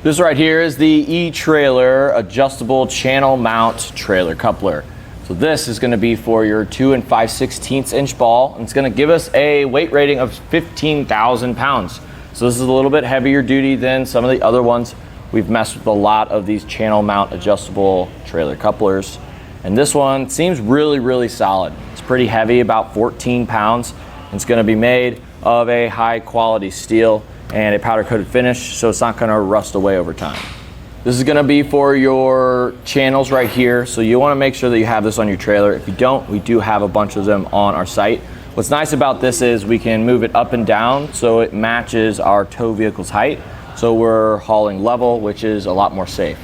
This right here is the etrailer adjustable channel mount trailer coupler. So this is going to be for your 2 5/16 inch ball, and it's going to give us a weight rating of 15,000 pounds. So this is a little bit heavier duty than some of the other ones. We've messed with a lot of these channel mount adjustable trailer couplers, and this one seems really solid. It's pretty heavy, about 14 pounds. It's going to be made of a high quality steel and a powder coated finish, so it's not going to rust away over time. This is going to be for your channels right here, so you want to make sure that you have this on your trailer. If you don't, we do have a bunch of them on our site. What's nice about this is we can move it up and down so it matches our tow vehicle's height, so we're hauling level, which is a lot more safe.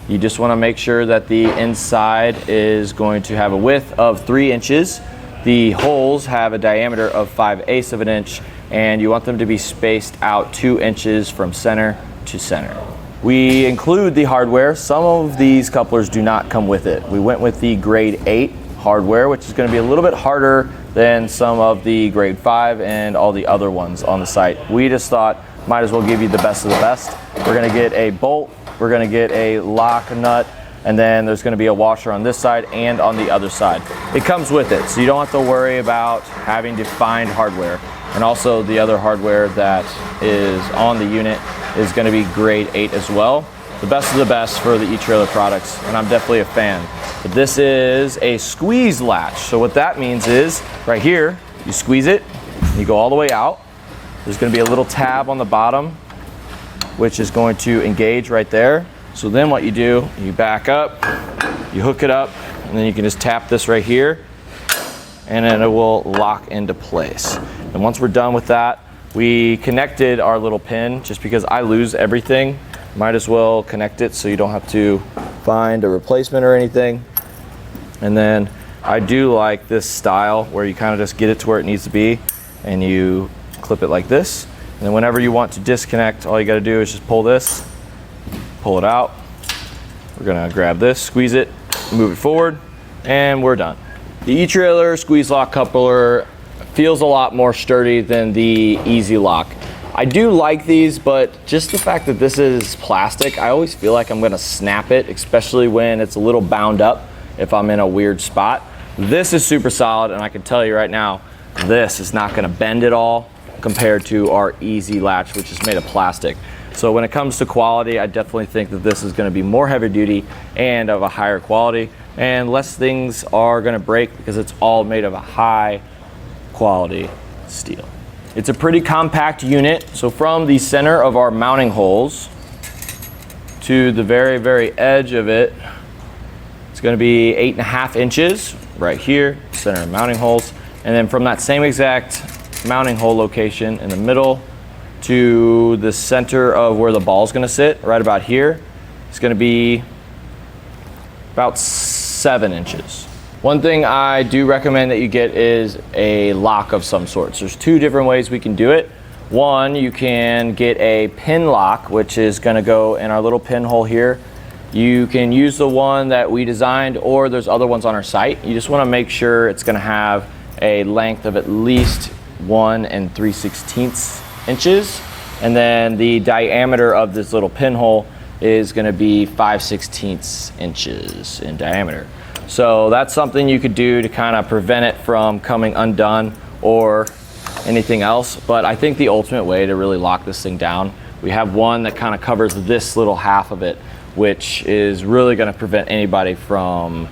You just want to make sure that the inside is going to have a width of 3 inches. The holes have a diameter of 5/8 of an inch, and you want them to be spaced out 2 inches from center to center. We include the hardware. Some of these couplers do not come with it. We went with the grade 8 hardware, which is going to be a little bit harder than some of the grade 5 and all the other ones on the site. We just thought might as well give you the best of the best. We're going to get a bolt, we're going to get a lock nut, and then there's going to be a washer on this side and on the other side. It comes with it, so you don't have to worry about having to find hardware. And also the other hardware that is on the unit is going to be grade 8 as well. The best of the best for the etrailer products, and I'm definitely a fan. But this is a squeeze latch. So what that means is, right here, you squeeze it, you go all the way out. There's going to be a little tab on the bottom, which is going to engage right there. So then what you do, you back up, you hook it up, and then you can just tap this right here, and then it will lock into place. And once we're done with that, we connected our little pin. Just because I lose everything, might as well connect it so you don't have to find a replacement or anything. And then I do like this style where you kind of just get it to where it needs to be, and you clip it like this. And then whenever you want to disconnect, all you got to do is just pull this, pull it out. We're gonna grab this, squeeze it, move it forward, and we're done. The etrailer squeeze lock coupler feels a lot more sturdy than the Easy Lock. I do like these, but just the fact that this is plastic, I always feel like I'm gonna snap it, especially when it's a little bound up if I'm in a weird spot. This is super solid, and I can tell you right now, this is not gonna bend at all compared to our Easy Latch, which is made of plastic. So when it comes to quality, I definitely think that this is gonna be more heavy duty and of a higher quality, and less things are gonna break because it's all made of a high quality steel. It's a pretty compact unit. So from the center of our mounting holes to the very edge of it, it's going to be 8.5 inches right here, center of mounting holes. And then from that same exact mounting hole location in the middle to the center of where the ball is going to sit, right about here, it's going to be about 7 inches. One thing I do recommend that you get is a lock of some sorts. There's 2 different ways we can do it. One, you can get a pin lock, which is gonna go in our little pinhole here. You can use the one that we designed, or there's other ones on our site. You just wanna make sure it's gonna have a length of at least 1 3/16 inches. And then the diameter of this little pinhole is gonna be 5/16 inches in diameter. So that's something you could do to kind of prevent it from coming undone or anything else. But I think the ultimate way to really lock this thing down, we have one that kind of covers this little half of it, which is really going to prevent anybody from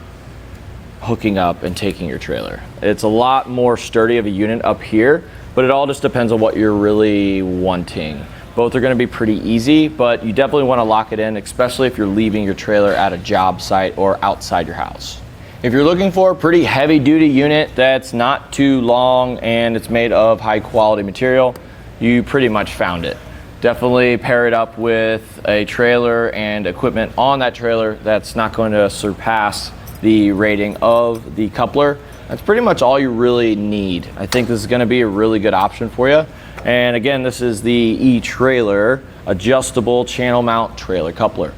hooking up and taking your trailer. It's a lot more sturdy of a unit up here, but it all just depends on what you're really wanting. Both are going to be pretty easy, but you definitely want to lock it in, especially if you're leaving your trailer at a job site or outside your house. If you're looking for a pretty heavy duty unit that's not too long and it's made of high quality material, you pretty much found it. Definitely pair it up with a trailer and equipment on that trailer that's not going to surpass the rating of the coupler. That's pretty much all you really need. I think this is going to be a really good option for you. And again, this is the etrailer adjustable channel mount trailer coupler.